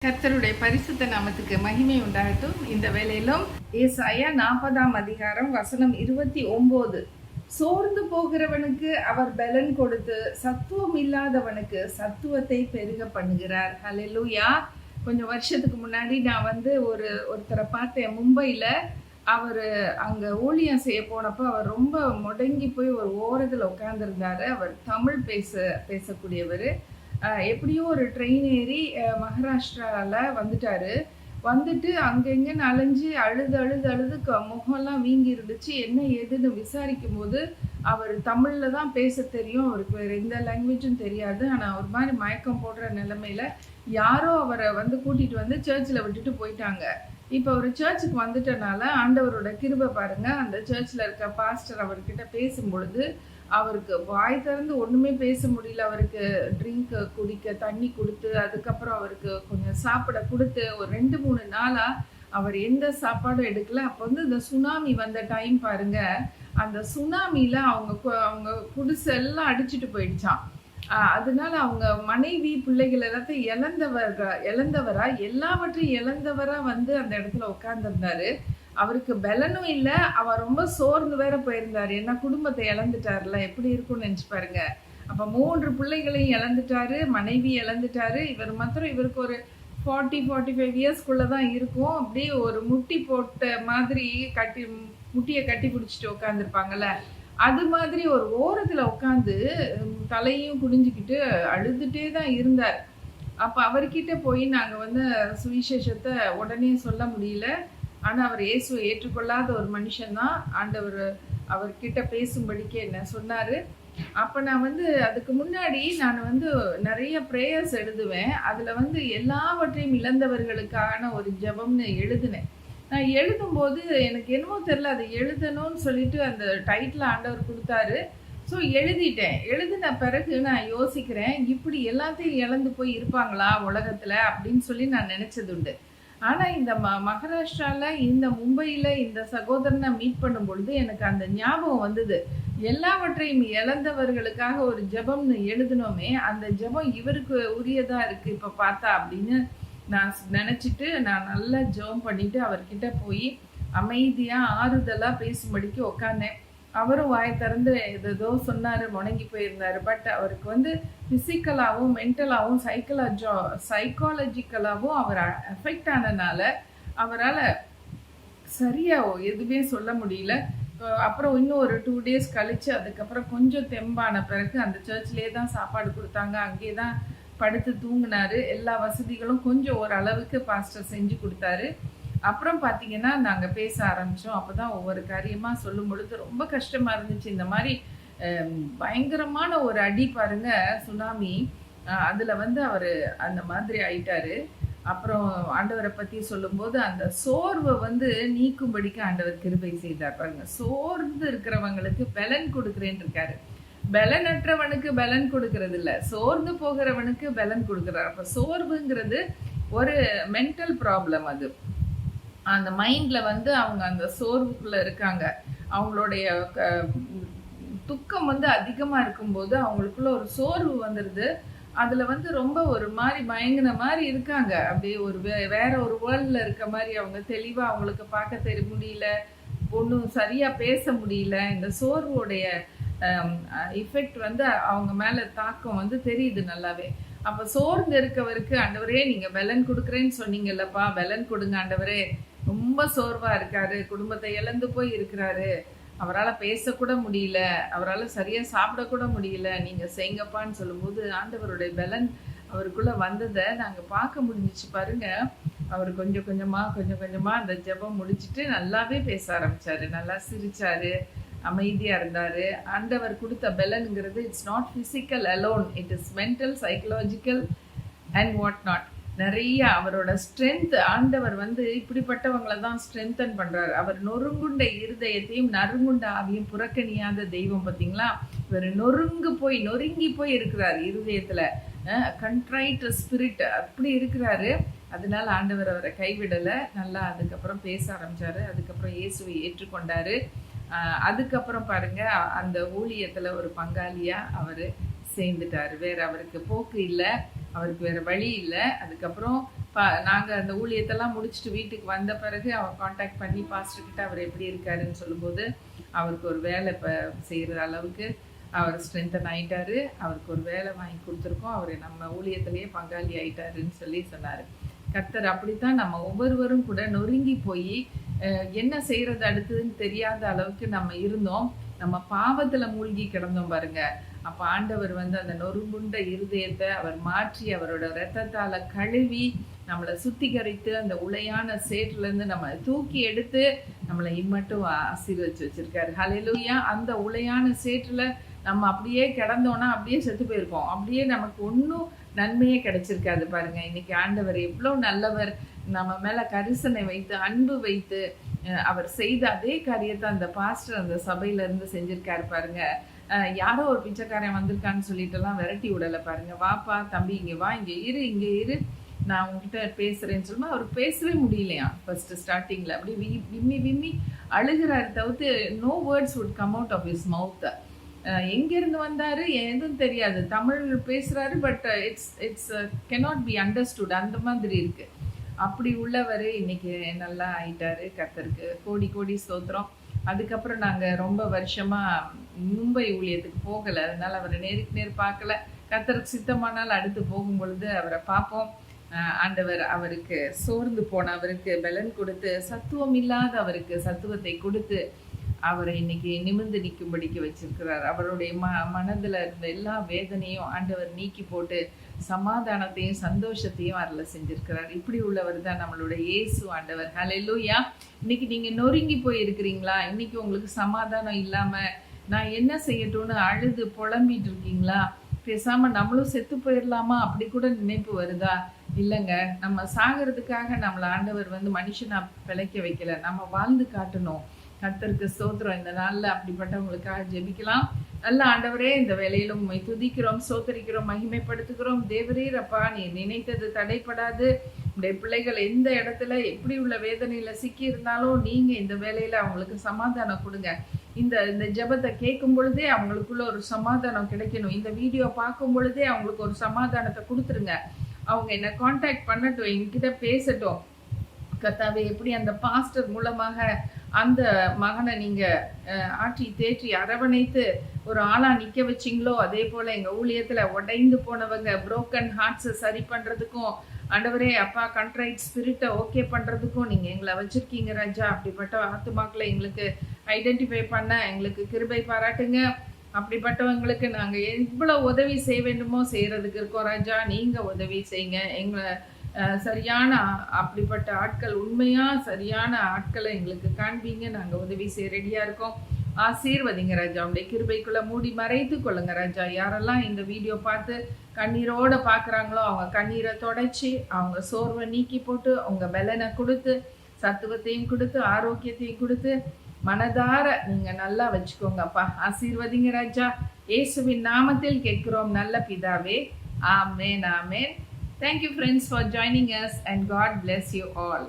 கர்த்தருடைய பரிசுத்த நாமத்துக்கு மகிமை உண்டாகட்டும். இந்த வேளையிலும் ஏசாயா 40ஆம் அதிகாரம் வசனம் 29, சோர்ந்து போகிறவனுக்கு அவர் பலன் கொடுத்து சத்துவம் இல்லாதவனுக்கு சத்துவத்தை பெருக பண்ணுகிறார். ஹல்லேலூயா. கொஞ்சம் வருஷத்துக்கு முன்னாடி நான் ஒருத்தரை பார்த்தேன். மும்பையில அவர் அங்க ஊழியம் செய்ய போனப்போ அவர் ரொம்ப முடங்கி போய் ஒரு ஓரத்தில் உட்கார்ந்துருந்தாரு. அவர் தமிழ் பேசக்கூடியவர். எப்படியோ ஒரு ட்ரெயின் ஏறி மகாராஷ்டிராவில் வந்துட்டு அங்கெங்கன்னு அலைஞ்சு அழுது முகம்லாம் வீங்கி இருந்துச்சு. என்ன ஏதுன்னு விசாரிக்கும் போது அவர் தமிழில் தான் பேச தெரியும், அவருக்கு வேறு எந்த லாங்குவேஜும் தெரியாது. ஆனால் ஒரு மாதிரி மயக்கம் போடுற நிலைமையில யாரோ அவரை கூட்டிகிட்டு வந்து சர்ச்சில் விட்டுட்டு போயிட்டாங்க. இப்போ ஒரு சர்ச்சுக்கு வந்துட்டனால ஆண்டவரோட கிருபை பாருங்க. அந்த சர்ச்சில் இருக்க பாஸ்டர் அவர்கிட்ட பேசும் பொழுது அவருக்கு வாய் திறந்து ஒன்றுமே பேச முடியல. அவருக்கு ட்ரிங்க் குடிக்க தண்ணி கொடுத்து, அதுக்கப்புறம் அவருக்கு கொஞ்சம் சாப்பிட கொடுத்து, ஒரு 2-3 நாளாக அவர் எந்த சாப்பாடும் எடுக்கல. அப்போ இந்த சுனாமி வந்த டைம் பாருங்க. அந்த சுனாமியில் அவங்க குடிசெல்லாம் அடிச்சுட்டு போயிடுச்சான். அதனால அவங்க மனைவி பிள்ளைகள் எல்லாத்தையும் இழந்தவரா எல்லாவற்றையும் இழந்தவரா அந்த இடத்துல உட்கார்ந்துருந்தாரு. அவருக்கு பலனும் இல்லை, அவர் ரொம்ப சோர்ந்து வேற போயிருந்தாரு. ஏன்னா குடும்பத்தை இழந்துட்டாருல, எப்படி இருக்கும்னு நினைச்சு பாருங்க. அப்ப 3 பிள்ளைகளையும் இழந்துட்டாரு, மனைவி இழந்துட்டாரு. இவருக்கு ஒரு 40-45 இயர்ஸ்குள்ளதான் இருக்கும். அப்படியே ஒரு முட்டி போட்ட மாதிரி முட்டியை கட்டி பிடிச்சிட்டு உட்காந்துருப்பாங்கல்ல, அது மாதிரி ஒரு ஓரத்துல உட்காந்து தலையும் குடிஞ்சுக்கிட்டு அழுதுட்டே தான் இருந்தார். அப்ப அவர்கிட்ட போய் நாங்க சுவிசேஷத்தை உடனே சொல்ல முடியல. ஆனால் அவர் இயேசுவை ஏற்றுக்கொள்ளாத ஒரு மனுஷன்தான். ஆண்டவர் அவர்கிட்ட பேசும்படிக்கு என்ன சொன்னார். அப்போ நான் அதுக்கு முன்னாடி நான் நிறைய ப்ரேயர்ஸ் எழுதுவேன். அதில் எல்லாவற்றையும் இழந்தவர்களுக்கான ஒரு ஜெபம்னு எழுதினேன். நான் எழுதும்போது எனக்கு என்னமோ தெரில, அதை எழுதணும்னு சொல்லிட்டு அந்த டைட்டில் ஆண்டவர் கொடுத்தாரு. ஸோ எழுதின பிறகு நான் யோசிக்கிறேன், இப்படி எல்லாத்தையும் இழந்து போய் இருப்பாங்களா உலகத்தில் அப்படின்னு சொல்லி நான் நினச்சது உண்டு. ஆனால் இந்த மகாராஷ்டிராவில் இந்த மும்பையில் இந்த சகோதரனை மீட் பண்ணும் பொழுது எனக்கு அந்த ஞாபகம் வந்தது. எல்லாவற்றையும் இழந்தவர்களுக்காக ஒரு ஜெபம்னு எழுதினோமே, அந்த ஜெபம் இவருக்கு உரியதாக இருக்குது இப்போ பார்த்தா அப்படின்னு நான் நினச்சிட்டு நான் நல்லா ஜெபம் பண்ணிவிட்டு அவர்கிட்ட போய் அமைதியாக ஆறுதலாக பேசும்படிக்கு உட்காந்தேன். அவரும் வாய் திறந்து ஏதோ சொன்னார், முடங்கி போயிருந்தார். பட் அவருக்கு ஃபிசிக்கலாகவும் மென்டலாகவும் சைக்காலஜிக்கலாகவும் அவர் எஃபெக்ட் ஆனதுனால அவரால் சரியாக எதுவுமே சொல்ல முடியல. அப்புறம் இன்னும் ஒரு 2 days கழித்து அதுக்கப்புறம் கொஞ்சம் தெம்பான பிறகு அந்த சர்ச்லேயே தான் சாப்பாடு கொடுத்தாங்க, அங்கே தான் படுத்து தூங்கினார். எல்லா வசதிகளும் கொஞ்சம் ஓரளவுக்கு பாஸ்டர் செஞ்சு கொடுத்தாரு. அப்புறம் பார்த்தீங்கன்னா நாங்கள் பேச ஆரம்பித்தோம். அப்போ தான் ஒவ்வொரு காரியமாக சொல்லும் பொழுது ரொம்ப கஷ்டமாக இருந்துச்சு. இந்த மாதிரி பயங்கரமான ஒரு அடி பாருங்க, சுனாமி. அதில் அவர் அந்த மாதிரி ஆயிட்டாரு. அப்புறம் ஆண்டவரை பற்றி சொல்லும்போது அந்த சோர்வை நீக்கும்படிக்கு ஆண்டவர் கிருபை செய்தார் பாருங்க. சோர்ந்து இருக்கிறவங்களுக்கு பலன் கொடுக்குறேன்னு இருக்காரு. பலனற்றவனுக்கு பலன் கொடுக்கறது இல்லை, சோர்ந்து போகிறவனுக்கு பலன் கொடுக்குறாரு. அப்போ சோர்வுங்கிறது ஒரு மென்டல் ப்ராப்ளம். அது அந்த மைண்டில் அவங்க அந்த சோர்வுக்குள்ளே இருக்காங்க. அவங்களுடைய துக்கம் அதிகமாக இருக்கும்போது அவங்களுக்குள்ள ஒரு சோர்வு வந்துடுது. அதில் ரொம்ப ஒரு மாதிரி மயங்கின மாதிரி இருக்காங்க. அப்படியே ஒரு வேற ஒரு வேர்ல்டில் இருக்க மாதிரி அவங்க தெளிவாக அவங்களுக்கு பார்க்க முடியல, ஒன்றும் சரியாக பேச முடியல. இந்த சோர்வுடைய இஃபெக்ட் அவங்க மேலே தாக்கம் தெரியுது நல்லாவே. அப்போ சோர்ந்து இருக்கவருக்கு, ஆண்டவரே நீங்கள் பலன் கொடுக்குறேன்னு சொன்னீங்கல்லப்பா, பலன் கொடுங்க ஆண்டவரே. ரொம்ப சோர்வாக இருக்காரு, குடும்பத்தை இழந்து போய் இருக்கிறாரு, அவரால் பேசக்கூட முடியல, அவரால் சரியாக சாப்பிடக்கூட முடியல, நீங்கள் செய்யுங்கப்பான்னு சொல்லும்போது ஆண்டவருடைய பலன் அவருக்குள்ளே வந்ததை நாங்கள் பார்க்க முடிஞ்சிச்சு பாருங்க. அவர் கொஞ்சம் கொஞ்சமாக அந்த ஜெபம் முடிச்சுட்டு நல்லாவே பேச ஆரம்பித்தார், நல்லா சிரித்தார், அமைதியாக இருந்தார். ஆண்டவர் கொடுத்த பலனுங்கிறது it's not physical alone, it is mental, psychological and what not. நிறைய அவரோட ஸ்ட்ரென்த் ஆண்டவர் இப்படிப்பட்டவங்களை தான் ஸ்ட்ரென்தன் பண்ணுறாரு. அவர் நொறுங்குண்ட இருதயத்தையும் நறுங்குண்ட ஆவியும் புறக்கணியாத தெய்வம். பார்த்தீங்களா, இவர் நொறுங்கி போய் இருக்கிறார் இருதயத்தில். கண்ட்ரைட் ஸ்பிரிட் அப்படி இருக்கிறாரு. அதனால ஆண்டவர் அவரை கைவிடலை. நல்லா அதுக்கப்புறம் பேச ஆரம்பித்தார். அதுக்கப்புறம் இயேசுவை ஏற்றுக்கொண்டார். அதுக்கப்புறம் பாருங்க, அந்த ஊழியத்தில் ஒரு பங்காளியாக அவர் சேர்ந்துட்டார். வேற அவருக்கு போக்கு இல்லை. அவருக்கு வேற வழி இல்லை. அதுக்கப்புறம் நாங்கள் அந்த ஊழியத்தெல்லாம் முடிச்சுட்டு வீட்டுக்கு வந்த பிறகு அவர் காண்டாக்ட் பண்ணி பாஸ்டர்கிட்ட அவர் எப்படி இருக்காருன்னு சொல்லும்போது அவருக்கு ஒரு வேலை இப்போ செய்கிற அளவுக்கு அவர் ஸ்ட்ரென்தன் ஆகிட்டாரு. அவருக்கு ஒரு வேலை வாங்கி கொடுத்துருக்கோம். அவர் நம்ம ஊழியத்திலேயே பங்காளி ஆயிட்டாருன்னு சொல்லி சொன்னார். கர்த்தர் அப்படித்தான் நம்ம ஒவ்வொருவரும் கூட நொறுங்கி போய் என்ன செய்யறது அடுத்ததுன்னு தெரியாத அளவுக்கு நம்ம இருந்தோம். நம்ம பாவத்துல மூழ்கி கிடந்தோம் பாருங்க. அப்ப ஆண்டவர் அந்த நொறுங்குண்ட இருதயத்தை அவர் மாற்றி அவரோட இரத்தத்தால கழுவி நம்மளை சுத்திகரித்து அந்த உளையான சேற்றுல இருந்து நம்ம தூக்கி எடுத்து நம்மளை இம்மட்டும் ஆசீர்வதிச்சு வச்சிருக்காரு. ஹல்லேலூயா. அந்த உளையான சேற்றுல நம்ம அப்படியே கிடந்தோம்னா அப்படியே செத்து போயிருக்கோம். அப்படியே நமக்கு ஒன்றும் நன்மையே கிடைச்சிருக்காது பாருங்க. இன்னைக்கு ஆண்டவர் எவ்வளவு நல்லவர், நம்ம மேல கரிசனை வைத்து அன்பு வைத்து அவர் செய்த அதே காரியத்தை அந்த பாஸ்டர் அந்த சபையில இருந்து செஞ்சிருக்காரு பாருங்க. யாரோ ஒரு பிச்சைக்காரன் வந்திருக்கான்னு சொல்லிட்டு எல்லாம் விரட்டி விடலை பாருங்க. வாப்பா தம்பி இங்க வா, இங்க இரு, நான் உங்ககிட்ட பேசுறேன்னு சொல்லுமா அவருக்கு பேசவே முடியலையா. ஃபர்ஸ்ட் ஸ்டார்டிங்ல அப்படி விம்மி அழுகிறாரு தவிர்த்து no words would come out of his mouth. எங்கிருந்து வந்தாரு எதுவும் தெரியாது, தமிழ் பேசுறாரு, but it's cannot be understood. அந்த மாதிரி இருக்கு. அப்படி உள்ளவர் இன்னைக்கு நல்லா ஆயிட்டாரு. கர்த்தருக்கு கோடி கோடி ஸ்தோத்திரம். அதுக்கப்புறம் நாங்கள் ரொம்ப வருஷமா மும்பை ஊழியத்துக்கு போகலை, அதனால அவரை நேருக்கு நேர் பார்க்கல. கர்த்தருக்கு சித்தமானால் அடுத்து போகும் பொழுது அவரை பார்ப்போம். ஆண்டவர் அவருக்கு சோர்ந்து போன அவருக்கு பலன் கொடுத்து, சத்துவம் இல்லாத அவருக்கு சத்துவத்தை கொடுத்து அவரை இன்னைக்கு நிமிர்ந்து நிற்கும்படிக்கு வச்சிருக்கிறார். அவருடைய மனதுல இருந்த எல்லா வேதனையும் ஆண்டவர் நீக்கி போட்டு சமாதானத்தையும் சந்தோஷத்தையும் அதில் செஞ்சிருக்கிறார். இப்படி உள்ளவர் தான் நம்மளுடைய இயேசு ஆண்டவர். ஹல்லேலூயா. இன்னைக்கு நீங்க நொறுங்கி போய் இருக்கிறீங்களா? இன்னைக்கு உங்களுக்கு சமாதானம் இல்லாம நான் என்ன செய்யட்டும்னு அழுது புலம்பிட்டு இருக்கீங்களா? பேசாம நம்மளும் செத்து போயிடலாமா அப்படி கூட நினைப்பு வருதா? இல்லைங்க, நம்ம சாகிறதுக்காக நம்மளை ஆண்டவர் மனுஷனா பிழைக்க வைக்கல, நம்ம வாழ்ந்து காட்டணும். கர்த்தருக்கு ஸ்தோத்திரம். இந்த நாள்ல அப்படிப்பட்டவங்களுக்காக ஜெபிக்கலாம். நல்ல ஆண்டவரே, இந்த வேலையிலும் உண்மை துதிக்கிறோம், சோத்தரிக்கிறோம், மகிமைப்படுத்துகிறோம். தேவரீர் அப்பா, நீ நினைத்தது தடைப்படாது. உடைய பிள்ளைகள் எந்த இடத்துல எப்படி உள்ள வேதனையில சிக்கி இருந்தாலும் நீங்க இந்த வேலையில அவங்களுக்கு சமாதானம் கொடுங்க. இந்த ஜெபத்தை கேட்கும் பொழுதே அவங்களுக்குள்ள ஒரு சமாதானம் கிடைக்கணும். இந்த வீடியோ பார்க்கும் பொழுதே அவங்களுக்கு ஒரு சமாதானத்தை கொடுத்துருங்க. அவங்க என்ன கான்டாக்ட் பண்ணட்டும், என்கிட்ட பேசட்டும். கர்த்தாவே, எப்படி அந்த பாஸ்டர் மூலமாக அந்த மகனை நீங்க ஆற்றி தேற்றி அரவணைத்து ஒரு ஆளா நிக்க வச்சிங்களோ, அதே போல எங்க ஊழியத்துல உடைந்து போனவங்க புரோக்கன் ஹார்ட்ஸை சரி பண்றதுக்கும் ஆண்டவரே அப்பா, கண்ட்ரைட் ஸ்பிரிட்டை ஓகே பண்றதுக்கும் நீங்க எங்களை வச்சிருக்கீங்க ராஜா. அப்படிப்பட்ட ஆத்துமாக்களை எங்களுக்கு ஐடென்டிஃபை பண்ண எங்களுக்கு கிருபை பாராட்டுங்க. அப்படிப்பட்டவங்களுக்கு நாங்க எவ்வளவு உதவி செய்ய வேண்டுமோ செய்யறதுக்கு இருக்கோம் ராஜா. நீங்க உதவி செய்யுங்க. எங்களை சரியான அப்படிப்பட்ட ஆட்கள், உண்மையா சரியான ஆட்களை எங்களுக்கு காண்பீங்க. நாங்க உதவி செய்ய ரெடியா இருக்கோம். ஆசீர்வதிங்க ராஜா. உடைய கிருபைக்குள்ள மூடி மறைத்து கொள்ளுங்க ராஜா. யாரெல்லாம் இந்த வீடியோ பார்த்து கண்ணீரோட பாக்குறாங்களோ அவங்க கண்ணீரை தொடச்சி அவங்க சோர்வை நீக்கி போட்டு அவங்க பலனை கொடுத்து சத்துவத்தையும் கொடுத்து ஆரோக்கியத்தையும் கொடுத்து மனதார நீங்க நல்லா வச்சுக்கோங்க அப்பா. ஆசீர்வதிங்க ராஜா. இயேசுவின் நாமத்தில் கேட்கிறோம் நல்ல பிதாவே. ஆமென், ஆமென். Thank you friends for joining us and God bless you all.